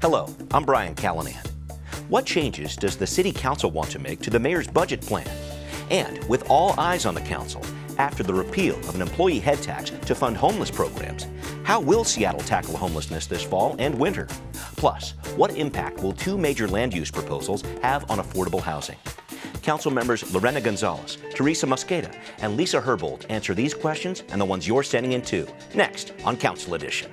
Hello, I'm Brian Callanan. What changes does the City Council want to make to the mayor's budget plan? And with all eyes on the council, after the repeal of an employee head tax to fund homeless programs, how will Seattle tackle homelessness this fall and winter? Plus, what impact will two major land use proposals have on affordable housing? Councilmembers Lorena Gonzalez, Teresa Mosqueda, and Lisa Herbold answer these questions and the ones you're sending in too, next on Council Edition.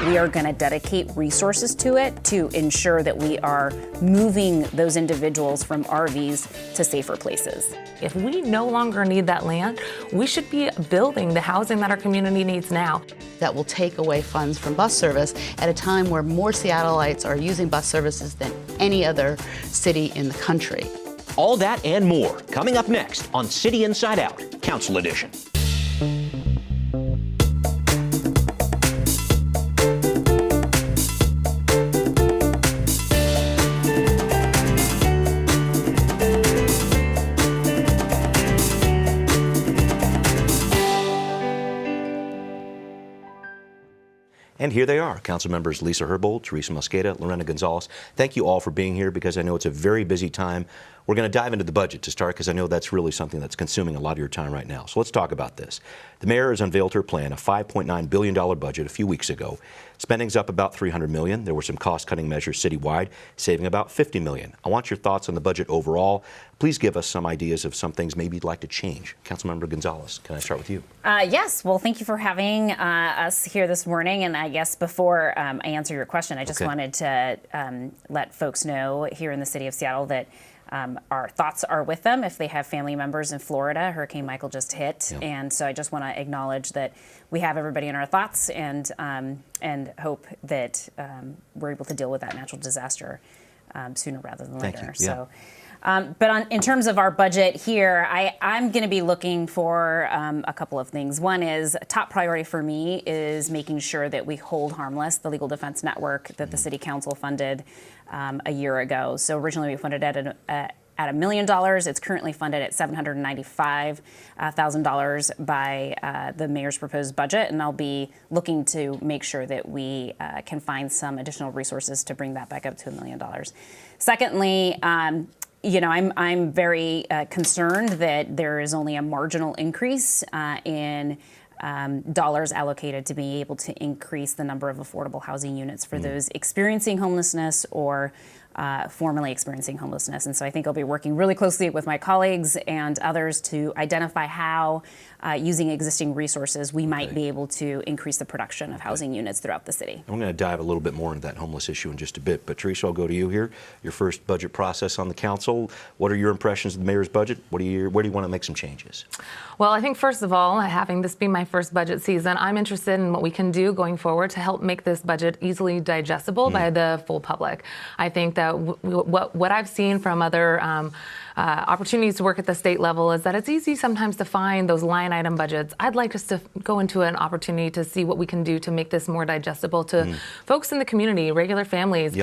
We are going to dedicate resources to it to ensure that we are moving those individuals from RVs to safer places. If we no longer need that land, we should be building the housing that our community needs now. That will take away funds from bus service at a time where more Seattleites are using bus services than any other city in the country. All that and more coming up next on City Inside Out, Council Edition. And here they are, Council Members Lisa Herbold, Teresa Mosqueda, Lorena Gonzalez. Thank you all for being here because I know it's a very busy time. We're going to dive into the budget to start because I know that's really something that's consuming a lot of your time right now. So let's talk about this. The mayor has unveiled her plan, a $5.9 billion budget a few weeks ago. Spending's up about $300 million. There were some cost-cutting measures citywide, saving about $50 million. I want your thoughts on the budget overall. Please give us some ideas of some things maybe you'd like to change. Councilmember Gonzalez, can I start with you? Yes. Well, thank you for having us here this morning. And I guess before I answer your question, I just wanted to let folks know here in the city of Seattle that our thoughts are with them if they have family members in Florida. Hurricane Michael just hit. Yeah. And so I just want to acknowledge that we have everybody in our thoughts and hope that we're able to deal with that natural disaster sooner rather than later. Thank you. Yeah. So. But in terms of our budget here, I'm going to be looking for a couple of things. One is top priority for me is making sure that we hold harmless the legal defense network that the city council funded a year ago. So originally we funded it at $1 million. It's currently funded at $795,000 by the mayor's proposed budget, and I'll be looking to make sure that we can find some additional resources to bring that back up to $1 million. Secondly, I'm very concerned that there is only a marginal increase in dollars allocated to be able to increase the number of affordable housing units for those experiencing homelessness or formerly experiencing homelessness. And so I think I'll be working really closely with my colleagues and others to identify how, using existing resources, we might be able to increase the production of housing units throughout the city. I'm going to dive a little bit more into that homeless issue in just a bit. But Teresa, I'll go to you here. Your first budget process on the council. What are your impressions of the mayor's budget? Where do you want to make some changes? Well, I think first of all, having this be my first budget season, I'm interested in what we can do going forward to help make this budget easily digestible by the full public. I think that what I've seen from other opportunities to work at the state level is that it's easy sometimes to find those line item budgets. I'd like us to go into an opportunity to see what we can do to make this more digestible to folks in the community, regular families,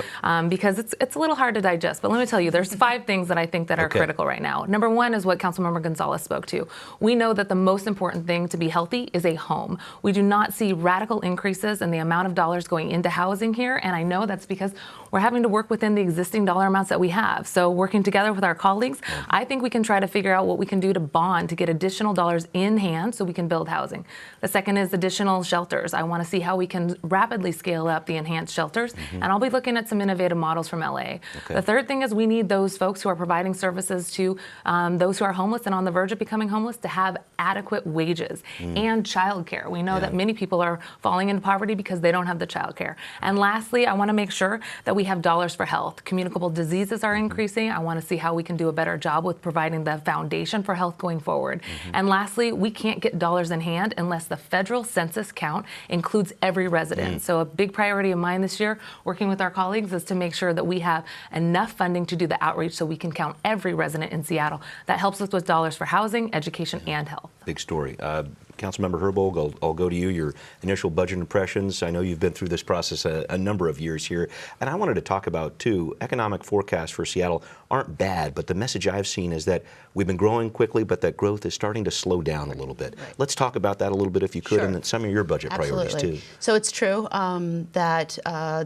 because it's a little hard to digest. But let me tell you, there's 5 things that I think that are critical right now. Number one is what Councilmember Gonzalez spoke to. We know that the most important thing to be healthy is a home. We do not see radical increases in the amount of dollars going into housing here, and I know that's because we're having to work within the existing dollar amounts that we have. So working together with our colleagues, I think we can try to figure out what we can do to bond to get additional dollars in hand so we can build housing. The second is additional shelters. I want to see how we can rapidly scale up the enhanced shelters, and I'll be looking at some innovative models from LA. The third thing is we need those folks who are providing services to those who are homeless and on the verge of becoming homeless to have adequate wages and childcare. We know that many people are falling into poverty because they don't have the childcare. And lastly, I want to make sure that we have dollars for health. Communicable diseases are increasing. I want to see how we can do a better job with providing the foundation for health going forward. And lastly, we can't get dollars in hand unless the federal census count includes every resident. So a big priority of mine this year, working with our colleagues, is to make sure that we have enough funding to do the outreach so we can count every resident in Seattle. That helps us with dollars for housing, education, and health. Big story. Councilmember Herbold, I'll go to you. Your initial budget impressions. I know you've been through this process a number of years here. And I wanted to talk about, too, economic forecasts for Seattle aren't bad, but the message I've seen is that we've been growing quickly, but that growth is starting to slow down a little bit. Right. Let's talk about that a little bit, if you could, Sure. and then some of your budget priorities, Absolutely. too. So it's true that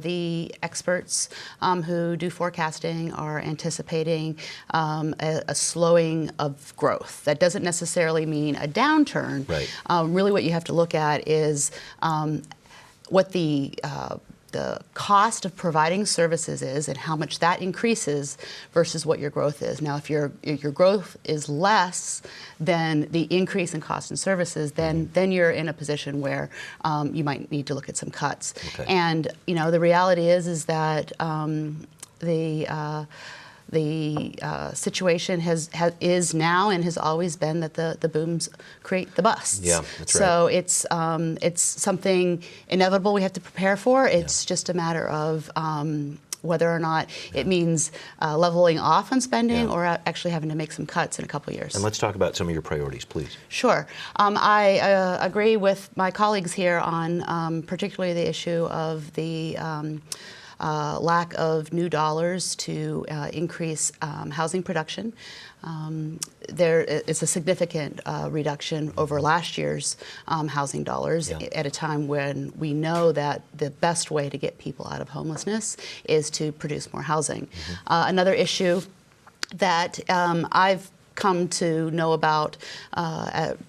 the experts who do forecasting are anticipating a slowing of growth. That doesn't necessarily mean a downturn. Right. Really what you have to look at is what the cost of providing services is and how much that increases versus what your growth is. Now, if your growth is less than the increase in cost and services, then you're in a position where you might need to look at some cuts. Okay. And the reality is that the situation is now and has always been that the booms create the busts. Yeah, that's right. So it's something inevitable we have to prepare for. It's just a matter of whether or not it means leveling off on spending or actually having to make some cuts in a couple years. And let's talk about some of your priorities, please. Sure. I agree with my colleagues here on particularly the issue of the lack of new dollars to increase housing production. There is a significant reduction over last year's housing dollars at a time when we know that the best way to get people out of homelessness is to produce more housing. Another issue that I've come to know about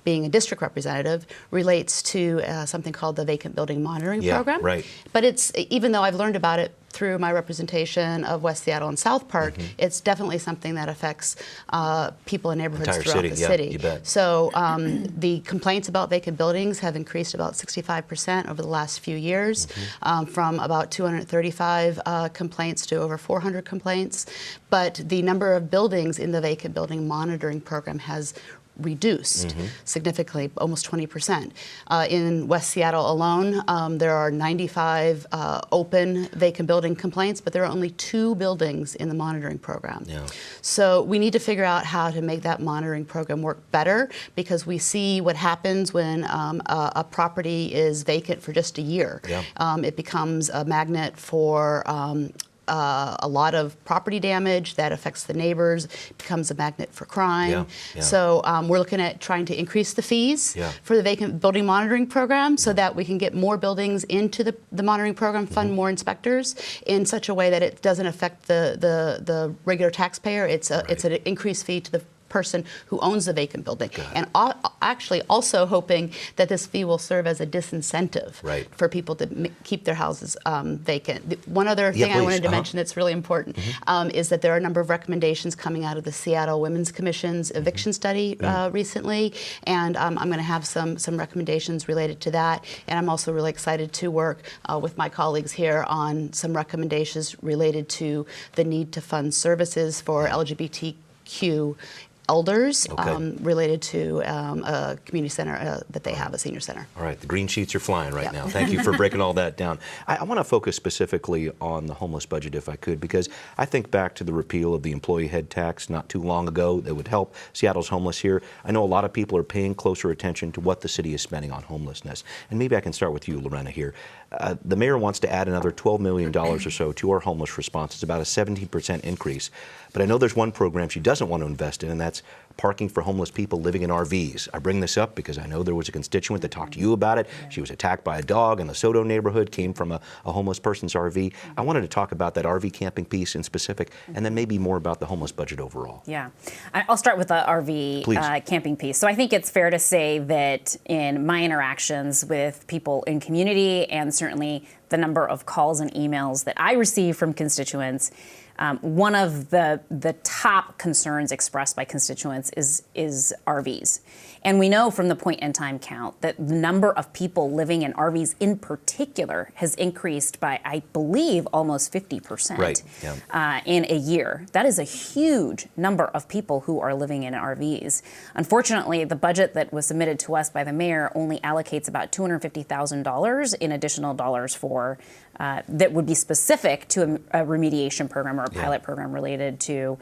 being a district representative relates to something called the vacant building monitoring program. Right. But it's, even though I've learned about it through my representation of West Seattle and South Park, it's definitely something that affects people in neighborhoods Entire throughout city, the yeah, city. you bet. So the complaints about vacant buildings have increased about 65% over the last few years, from about 235 complaints to over 400 complaints. But the number of buildings in the vacant building monitoring program has reduced significantly, almost 20%. In West Seattle alone, there are 95 open vacant building complaints, but there are only 2 buildings in the monitoring program. Yeah. So we need to figure out how to make that monitoring program work better, because we see what happens when a property is vacant for just a year. Yeah. It becomes a magnet for a lot of property damage that affects the neighbors, becomes a magnet for crime. Yeah. So we're looking at trying to increase the fees for the vacant building monitoring program so that we can get more buildings into the monitoring program, fund more inspectors in such a way that it doesn't affect the regular taxpayer. It's an increased fee to the person who owns the vacant building. And actually also hoping that this fee will serve as a disincentive for people to keep their houses vacant. One other thing I wanted to mention that's really important is that there are a number of recommendations coming out of the Seattle Women's Commission's eviction study recently, and I'm going to have some recommendations related to that. And I'm also really excited to work with my colleagues here on some recommendations related to the need to fund services for LGBTQ elders related to a community center that they have, a senior center. All right, the green sheets are flying right now. Thank you for breaking all that down. I want to focus specifically on the homeless budget, if I could, because I think back to the repeal of the employee head tax not too long ago that would help Seattle's homeless here. I know a lot of people are paying closer attention to what the city is spending on homelessness. And maybe I can start with you, Lorena, here. The mayor wants to add another $12 million or so to our homeless response. It's about a 17% increase. But I know there's one program she doesn't want to invest in, and that's parking for homeless people living in RVs. I bring this up because I know there was a constituent that talked to you about it. She was attacked by a dog in the Soto neighborhood, came from a homeless person's RV. I wanted to talk about that RV camping piece in specific, and then maybe more about the homeless budget overall. Yeah, I'll start with the RV camping piece. So I think it's fair to say that in my interactions with people in community, and certainly the number of calls and emails that I receive from constituents, one of the top concerns expressed by constituents is RVs. And we know from the point-in-time count that the number of people living in RVs in particular has increased by, I believe, almost 50% in a year. That is a huge number of people who are living in RVs. Unfortunately, the budget that was submitted to us by the mayor only allocates about $250,000 in additional dollars for that would be specific to a remediation program or a pilot program related to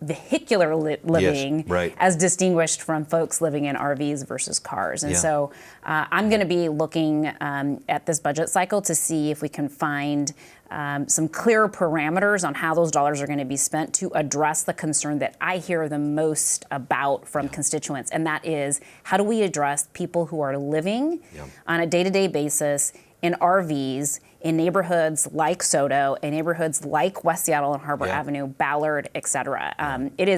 vehicular living right. as distinguished from folks living in RVs versus cars. And Yeah. so I'm going to be looking at this budget cycle to see if we can find some clear parameters on how those dollars are going to be spent to address the concern that I hear the most about from constituents, and that is, how do we address people who are living on a day-to-day basis in RVs in neighborhoods like Soto, in neighborhoods like West Seattle and Harbor Avenue, Ballard, et cetera. It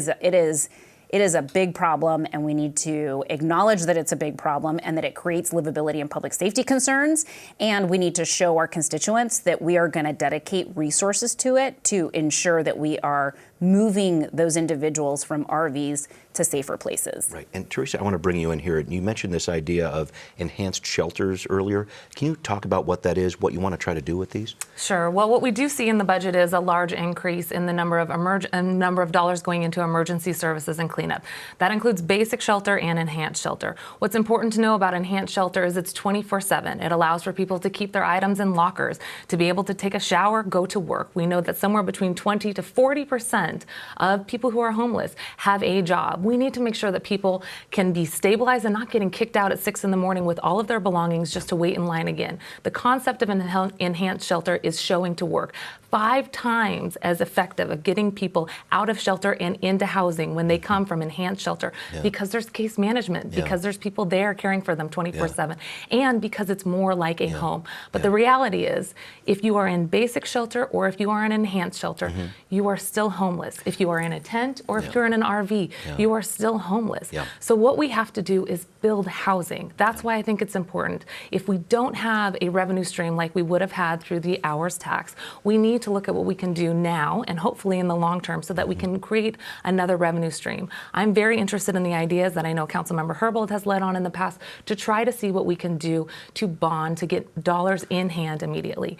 is a big problem, and we need to acknowledge that it's a big problem and that it creates livability and public safety concerns. And we need to show our constituents that we are going to dedicate resources to it to ensure that we are moving those individuals from RVs to safer places. Right. And Teresa, I want to bring you in here. You mentioned this idea of enhanced shelters earlier. Can you talk about what that is, what you want to try to do with these? Sure. Well, what we do see in the budget is a large increase in the number of dollars going into emergency services and cleanup. That includes basic shelter and enhanced shelter. What's important to know about enhanced shelter is it's 24/7. It allows for people to keep their items in lockers, to be able to take a shower, go to work. We know that somewhere between 20 to 40% of people who are homeless have a job. We need to make sure that people can be stabilized and not getting kicked out at 6 in the morning with all of their belongings just to wait in line again. The concept of an enhanced shelter is showing to work. 5 times as effective of getting people out of shelter and into housing when they come from enhanced shelter, because there's case management, because there's people there caring for them 24/7, and because it's more like a home. But the reality is, if you are in basic shelter or if you are in enhanced shelter, you are still homeless. If you are in a tent or if you're in an RV, you are still homeless. So what we have to do is build housing. That's why I think it's important. If we don't have a revenue stream like we would have had through the hours tax, we need to look at what we can do now and hopefully in the long term so that we can create another revenue stream. I'm very interested in the ideas that I know Councilmember Herbold has led on in the past to try to see what we can do to bond, to get dollars in hand immediately.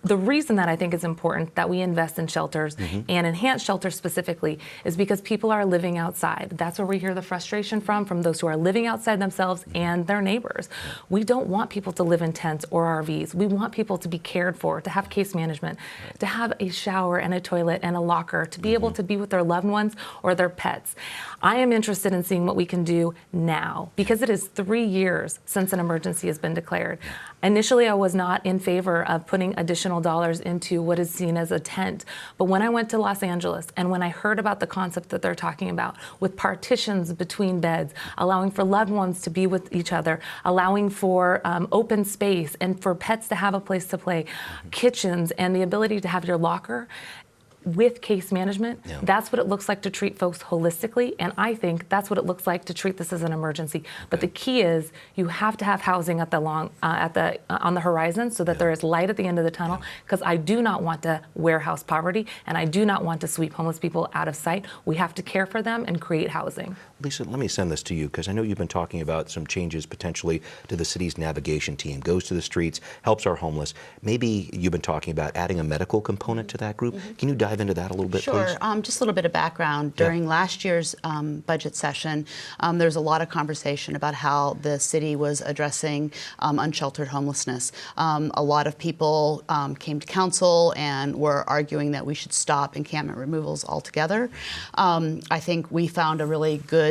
The reason that I think it's important that we invest in shelters and enhance shelters specifically is because people are living outside. That's where we hear the frustration from those who are living outside themselves and their neighbors. We don't want people to live in tents or RVs. We want people to be cared for, to have case management, to have a shower and a toilet and a locker, to be able to be with their loved ones or their pets. I am interested in seeing what we can do now because it is 3 years since an emergency has been declared. Initially, I was not in favor of putting additional dollars into what is seen as a tent. But when I went to Los Angeles and when I heard about the concept that they're talking about with partitions between beds, allowing for loved ones to be with each other, allowing for open space and for pets to have a place to play, kitchens, and the ability to have your locker, with case management, that's what it looks like to treat folks holistically, and I think that's what it looks like to treat this as an emergency. But the key is you have to have housing at the on the horizon so that there is light at the end of the tunnel, because I do not want to warehouse poverty, and I do not want to sweep homeless people out of sight. We have to care for them and create housing. Lisa, let me send this to you because I know you've been talking about some changes potentially to the city's navigation team, goes to the streets, helps our homeless. Maybe you've been talking about adding a medical component to that group. Can you dive into that a little bit, please? Sure. Just a little bit of background. During last year's budget session, there was a lot of conversation about how the city was addressing unsheltered homelessness. A lot of people came to council and were arguing that we should stop encampment removals altogether. I think we found a really good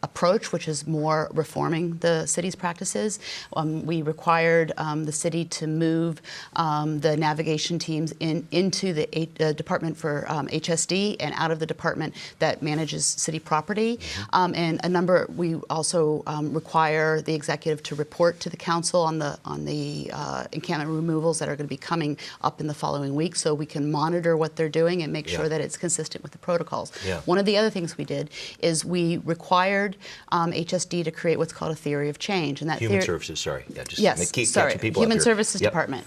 approach, which is more reforming the city's practices. We required the city to move the navigation teams into the Department for HSD and out of the department that manages city property. And we also require the executive to report to the council on the encampment removals that are going to be coming up in the following week, so we can monitor what they're doing and make sure that it's consistent with the protocols. One of the other things we did is we required HSD to create what's called a theory of change, and that Human Services. Sorry, keep sorry, catching people Human up here. Services Department.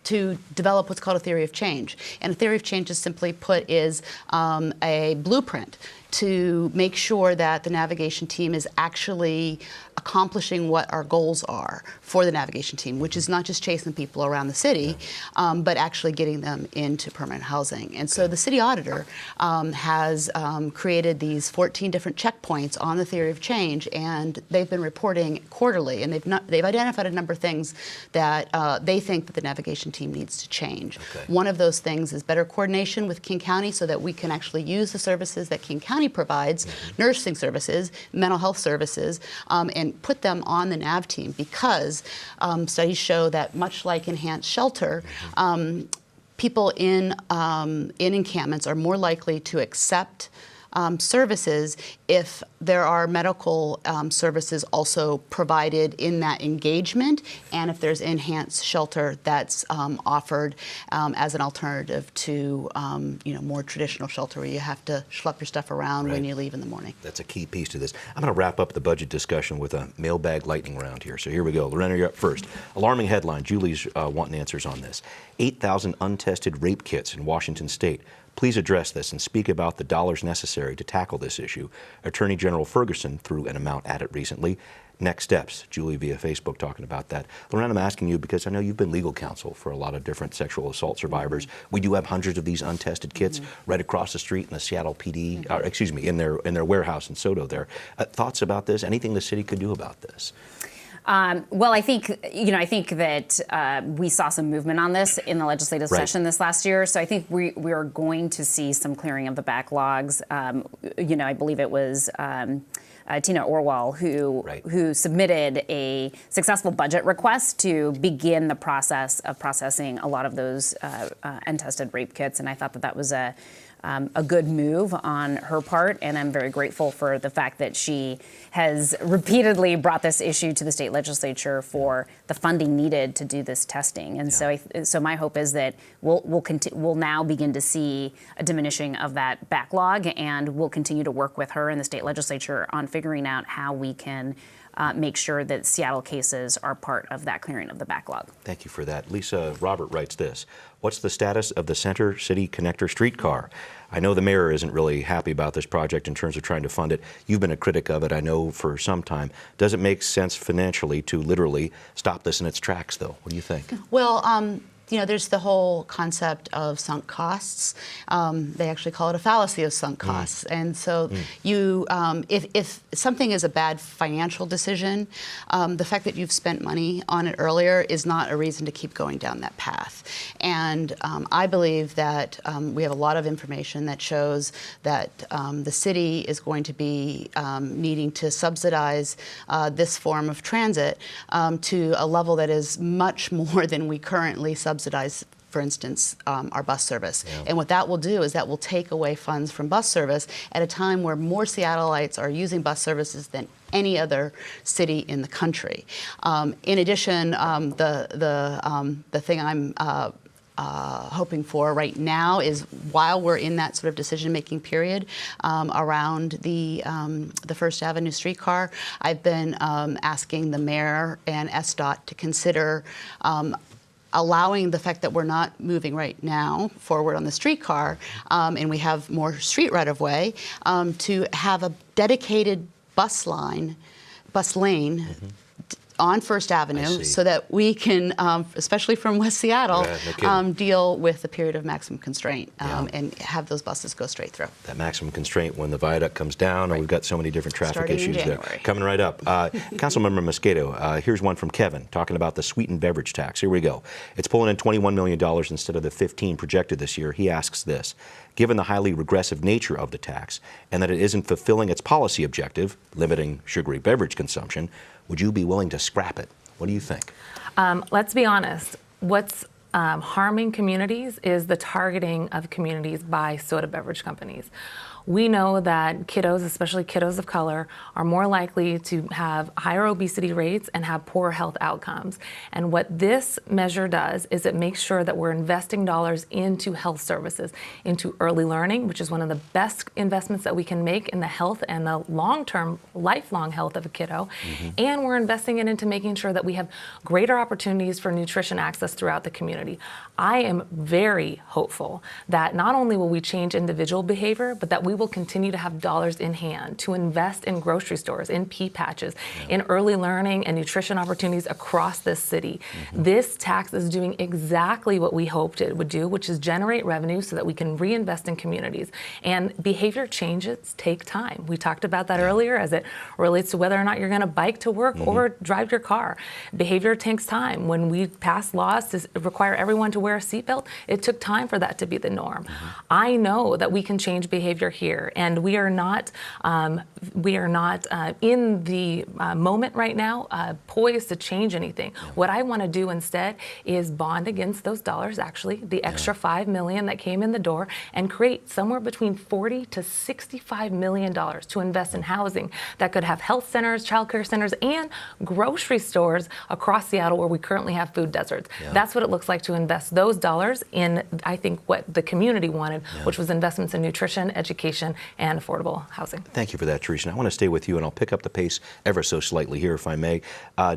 To develop what's called a theory of change. And a theory of change, is simply put, is a blueprint. to make sure that the navigation team is actually accomplishing what our goals are for the navigation team, which is not just chasing people around the city, but actually getting them into permanent housing. And so the city auditor has created these 14 different checkpoints on the theory of change, and they've been reporting quarterly, and they've identified a number of things that they think that the navigation team needs to change. One of those things is better coordination with King County so that we can actually use the services that King County provides, nursing services, mental health services, and put them on the NAV team, because studies show that much like enhanced shelter, people in encampments are more likely to accept services if there are medical services also provided in that engagement, and if there's enhanced shelter that's offered as an alternative to more traditional shelter where you have to schlep your stuff around when you leave in the morning. That's a key piece to this. I'm going to wrap up the budget discussion with a mailbag lightning round here. So here we go. Lorena, you're up first. Alarming headline. Julie's wanting answers on this. 8,000 untested rape kits in Washington State. Please address this and speak about the dollars necessary to tackle this issue. Attorney General Ferguson threw an amount at it recently. Next steps. Julie via Facebook talking about that. Lorena, I'm asking you because I know you've been legal counsel for a lot of different sexual assault survivors. We do have hundreds of these untested kits right across the street in the Seattle PD, in their warehouse in Soto there. Thoughts about this? Anything the city could do about this? Well, I think that we saw some movement on this in the legislative session this last year. So I think we are going to see some clearing of the backlogs. I believe it was Tina Orwell who submitted a successful budget request to begin the process of processing a lot of those untested rape kits, and I thought that was a good move on her part, and I'm very grateful for the fact that she has repeatedly brought this issue to the state legislature for the funding needed to do this testing. And so my hope is that we'll now begin to see a diminishing of that backlog, and we'll continue to work with her in the state legislature on figuring out how we can make sure that Seattle cases are part of that clearing of the backlog. Thank you for that. Lisa, Robert writes this. What's the status of the Center City Connector streetcar? I know the mayor isn't really happy about this project in terms of trying to fund it. You've been a critic of it, I know, for some time. Does it make sense financially to literally stop this in its tracks, though? What do you think? Well, there's the whole concept of sunk costs. They actually call it a fallacy of sunk costs. And so if something is a bad financial decision, the fact that you've spent money on it earlier is not a reason to keep going down that path. And I believe that we have a lot of information that shows that the city is going to be needing to subsidize this form of transit to a level that is much more than we currently subsidize, for instance, our bus service. And what that will do is that will take away funds from bus service at a time where more Seattleites are using bus services than any other city in the country. In addition, the thing I'm hoping for right now is, while we're in that sort of decision-making period around the First Avenue streetcar, I've been asking the mayor and SDOT to consider allowing the fact that we're not moving right now forward on the streetcar, and we have more street right-of-way, to have a dedicated bus lane on First Avenue so that we can, especially from West Seattle, deal with the period of maximum constraint and have those buses go straight through. That maximum constraint when the viaduct comes down, and we've got so many different traffic issues there. Coming right up. Councilmember Mosqueda, here's one from Kevin talking about the sweetened beverage tax. Here we go. It's pulling in $21 million instead of the 15 projected this year. He asks this. Given the highly regressive nature of the tax and that it isn't fulfilling its policy objective, limiting sugary beverage consumption, would you be willing to scrap it? What do you think? Let's be honest. What's harming communities is the targeting of communities by soda beverage companies. We know that kiddos, especially kiddos of color, are more likely to have higher obesity rates and have poor health outcomes. And what this measure does is it makes sure that we're investing dollars into health services, into early learning, which is one of the best investments that we can make in the health and the long-term, lifelong health of a kiddo. And we're investing it into making sure that we have greater opportunities for nutrition access throughout the community. I am very hopeful that not only will we change individual behavior, but that we will continue to have dollars in hand to invest in grocery stores, in pea patches, in early learning and nutrition opportunities across this city. This tax is doing exactly what we hoped it would do, which is generate revenue so that we can reinvest in communities. And behavior changes take time. We talked about that earlier as it relates to whether or not you're going to bike to work or drive your car. Behavior takes time. When we passed laws to require everyone to wear a seatbelt, it took time for that to be the norm. I know that we can change behavior here, and we are not in the moment right now poised to change anything. What I want to do instead is bond against those dollars, actually, the extra $5 million that came in the door, and create somewhere between $40 to $65 million to invest in housing that could have health centers, childcare centers, and grocery stores across Seattle where we currently have food deserts. That's what it looks like to invest those dollars in, I think, what the community wanted, which was investments in nutrition, education, and affordable housing. Thank you for that, Teresa. And I want to stay with you, and I'll pick up the pace ever so slightly here, if I may.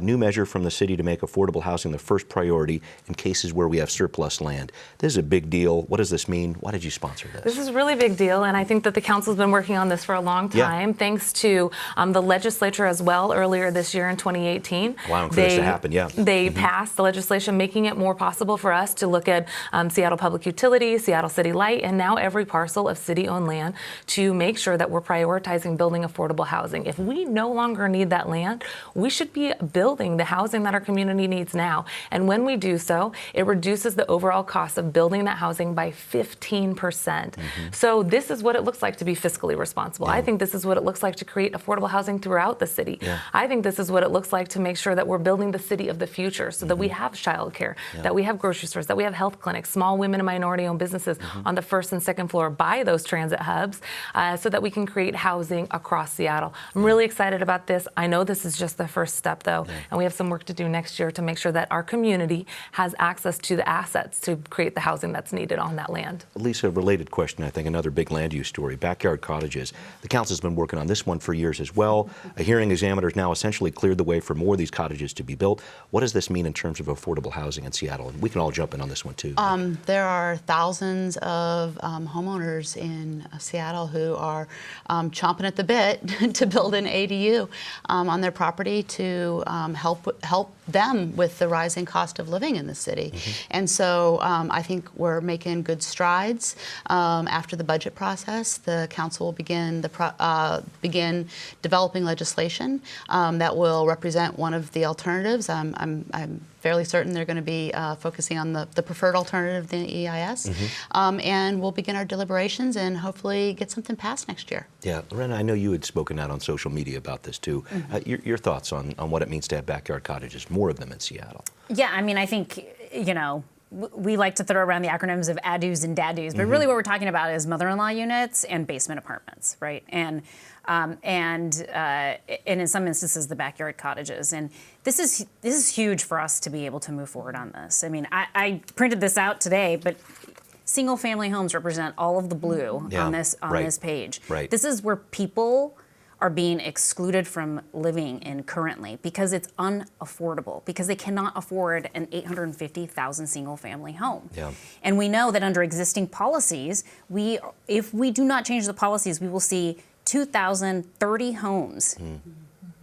New measure from the city to make affordable housing the first priority in cases where we have surplus land. This is a big deal. What does this mean? Why did you sponsor this? This is a really big deal, and I think that the council's been working on this for a long time, thanks to the legislature as well earlier this year in 2018. Allowing for this to happen, They passed the legislation making it more possible for us to look at Seattle Public Utilities, Seattle City Light, and now every parcel of city-owned land to make sure that we're prioritizing building affordable housing. If we no longer need that land, we should be building the housing that our community needs now. And when we do so, it reduces the overall cost of building that housing by 15%. So this is what it looks like to be fiscally responsible. I think this is what it looks like to create affordable housing throughout the city. I think this is what it looks like to make sure that we're building the city of the future so that we have childcare, that we have grocery stores, that we have health clinics, small women and minority-owned businesses on the first and second floor by those transit hubs so that we can create housing across Seattle. I'm really excited about this. I know this is just the first step, though, and we have some work to do next year to make sure that our community has access to the assets to create the housing that's needed on that land. Lisa, a related question, I think, another big land use story, backyard cottages. The council's been working on this one for years as well. A hearing examiner has now essentially cleared the way for more of these cottages to be built. What does this mean in terms of affordable housing in Seattle? And we can all jump in on this one, too. There are thousands of homeowners in Seattle who are chomping at the bit to build an ADU on their property to help them with the rising cost of living in the city. And so I think we're making good strides. After the budget process, the council will begin developing legislation that will represent one of the alternatives. I'm fairly certain they're going to be focusing on the preferred alternative, the EIS. And we'll begin our deliberations and hopefully get something passed next year. Yeah, Lorena, I know you had spoken out on social media about this too. Your thoughts on what it means to have backyard cottages, more of them in Seattle? Yeah, I mean, I think, you know, we like to throw around the acronyms of ADUs and DADUs, but really what we're talking about is mother-in-law units and basement apartments, right? And in some instances, the backyard cottages. And this is huge for us to be able to move forward on this. I mean, I printed this out today, but single-family homes represent all of the blue on this page. This is where people are being excluded from living in currently because it's unaffordable, because they cannot afford an $850,000 single-family home. And we know that under existing policies, if we do not change the policies, we will see 2,030 homes,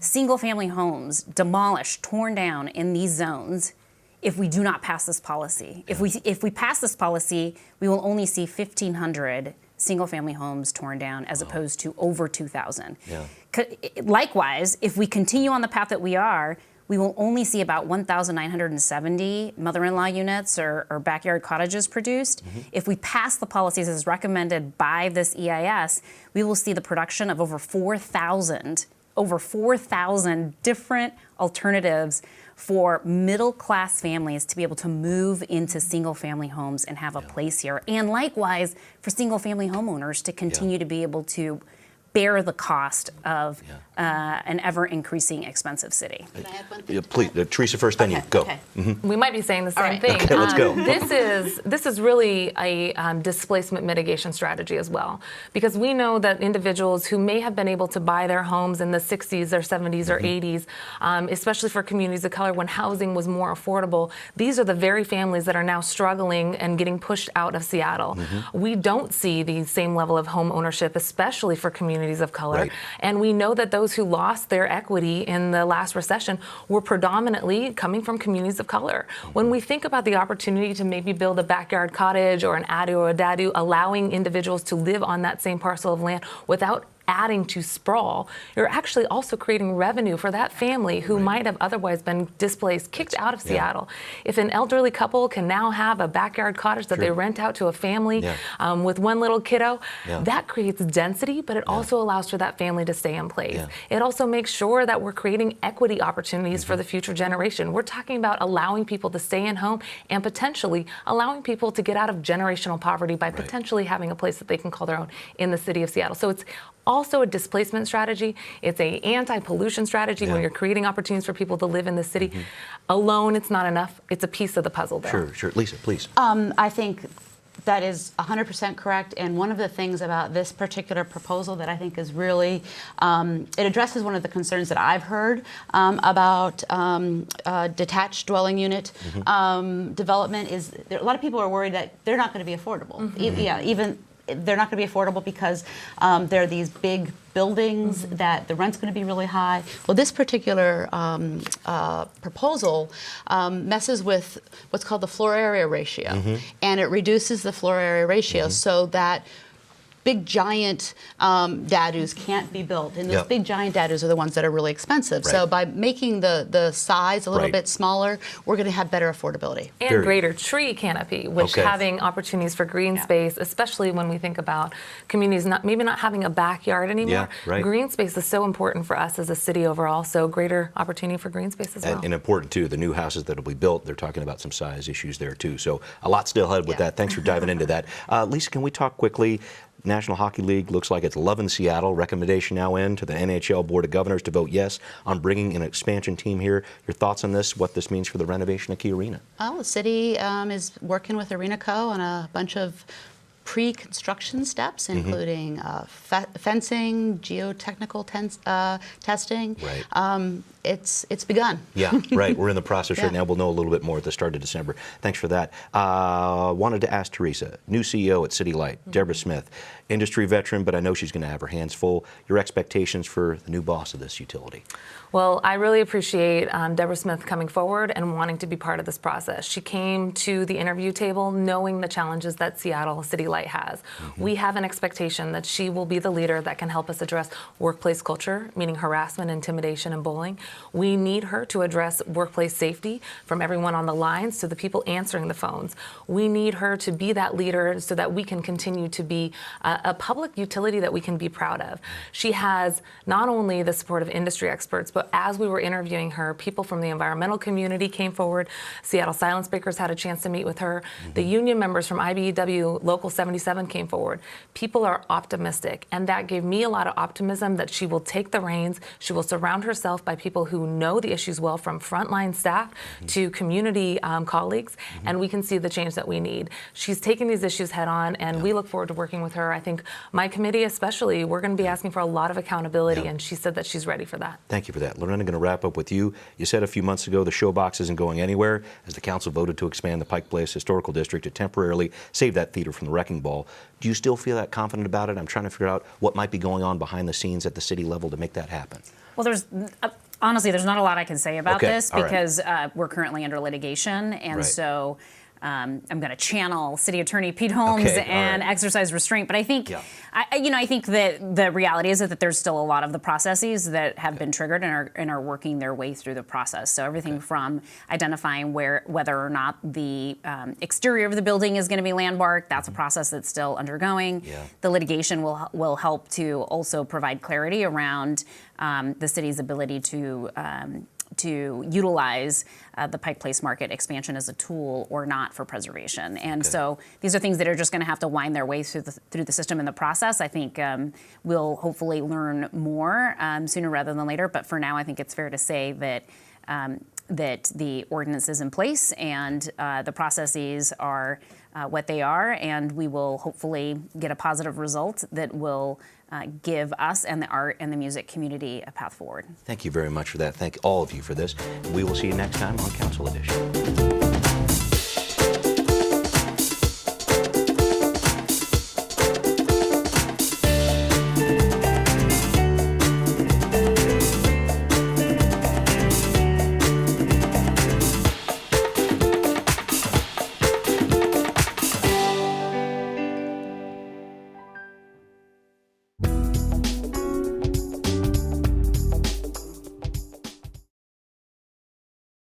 single-family homes, demolished, torn down in these zones if we do not pass this policy. If we pass this policy, we will only see 1,500 single-family homes torn down as opposed to over 2,000. Likewise, if we continue on the path that we are, we will only see about 1,970 mother-in-law units or backyard cottages produced. If we pass the policies as recommended by this EIS, we will see the production of over 4,000 different alternatives for middle-class families to be able to move into single-family homes and have a place here. And likewise, for single-family homeowners to continue to be able to bear the cost of an ever-increasing expensive city. Can I add one thing? Yeah, please, Teresa first, then you go. Okay. We might be saying the same right. thing. Okay, let's go. This is really a displacement mitigation strategy as well, because we know that individuals who may have been able to buy their homes in the 60s or 70s or 80s, especially for communities of color when housing was more affordable, these are the very families that are now struggling and getting pushed out of Seattle. We don't see the same level of home ownership, especially for communities of color. Right. And we know that those who lost their equity in the last recession were predominantly coming from communities of color. When we think about the opportunity to maybe build a backyard cottage or an adu or a dadu, allowing individuals to live on that same parcel of land without adding to sprawl, you're actually also creating revenue for that family who might have otherwise been displaced, kicked out of Seattle. If an elderly couple can now have a backyard cottage that they rent out to a family with one little kiddo, that creates density, but it also allows for that family to stay in place. It also makes sure that we're creating equity opportunities for the future generation. We're talking about allowing people to stay in home and potentially allowing people to get out of generational poverty by potentially having a place that they can call their own in the city of Seattle. So it's also a displacement strategy. It's an anti-pollution strategy when you're creating opportunities for people to live in the city. Alone, it's not enough. It's a piece of the puzzle there. Sure, sure. Lisa, please. I think that is 100% correct. And one of the things about this particular proposal that I think is really, it addresses one of the concerns that I've heard about detached dwelling unit development is a lot of people are worried that they're not going to be affordable. Even they're not going to be affordable because there are these big buildings that the rent's going to be really high. Well, this particular proposal messes with what's called the floor area ratio, and it reduces the floor area ratio so that big giant dadus can't be built, and those big giant dadus are the ones that are really expensive. So by making the size a little bit smaller, we're going to have better affordability and greater tree canopy, which having opportunities for green space, especially when we think about communities maybe not having a backyard anymore. Green space is so important for us as a city overall. So greater opportunity for green space as well. And important too, the new houses that will be built, they're talking about some size issues there too. So a lot still ahead with that. Thanks for diving into that. Lisa, can we talk quickly? National Hockey League looks like it's loving Seattle. Recommendation now in to the NHL Board of Governors to vote yes on bringing an expansion team here. Your thoughts on this, what this means for the renovation of Key Arena? Well, the city is working with Arena Co. on a bunch of pre-construction steps, including fencing, geotechnical testing. It's begun. We're in the process right now. We'll know a little bit more at the start of December. Thanks for that. Wanted to ask Teresa, new CEO at City Light, Deborah Smith, industry veteran, but I know she's going to have her hands full. Your expectations for the new boss of this utility? Well, I really appreciate Deborah Smith coming forward and wanting to be part of this process. She came to the interview table knowing the challenges that Seattle City Light has. We have an expectation that she will be the leader that can help us address workplace culture, meaning harassment, intimidation, and bullying. We need her to address workplace safety from everyone on the lines to the people answering the phones. We need her to be that leader so that we can continue to be a public utility that we can be proud of. She has not only the support of industry experts, but as we were interviewing her, people from the environmental community came forward. Seattle Silence Breakers had a chance to meet with her. The union members from IBEW Local 77 came forward. People are optimistic, and that gave me a lot of optimism that she will take the reins. She will surround herself by people who know the issues well, from frontline staff to community colleagues, and we can see the change that we need. She's taking these issues head on, and we look forward to working with her. I think my committee especially, we're going to be asking for a lot of accountability, and she said that she's ready for that. Thank you for that. Lorena, going to wrap up with you. You said a few months ago the showbox isn't going anywhere as the council voted to expand the Pike Place Historical District to temporarily save that theater from the wrecking ball. Do you still feel that confident about it? I'm trying to figure out what might be going on behind the snes at the city level to make that happen. Well, honestly, there's not a lot I can say about this because we're currently under litigation, and so I'm going to channel City Attorney Pete Holmes and exercise restraint. But I think, I think that the reality is that there's still a lot of the processes that have been triggered and are working their way through the process. So everything from identifying whether or not the exterior of the building is going to be landmarked, that's a process that's still undergoing. The litigation will help to also provide clarity around the city's ability to utilize the Pike Place Market expansion as a tool or not for preservation. And so these are things that are just going to have to wind their way through the system in the process. I think we'll hopefully learn more sooner rather than later. But for now, I think it's fair to say that that the ordinance is in place and the processes are what they are, and we will hopefully get a positive result that will give us and the art and the music community a path forward. Thank you very much for that. Thank all of you for this. We will see you next time on Council Edition.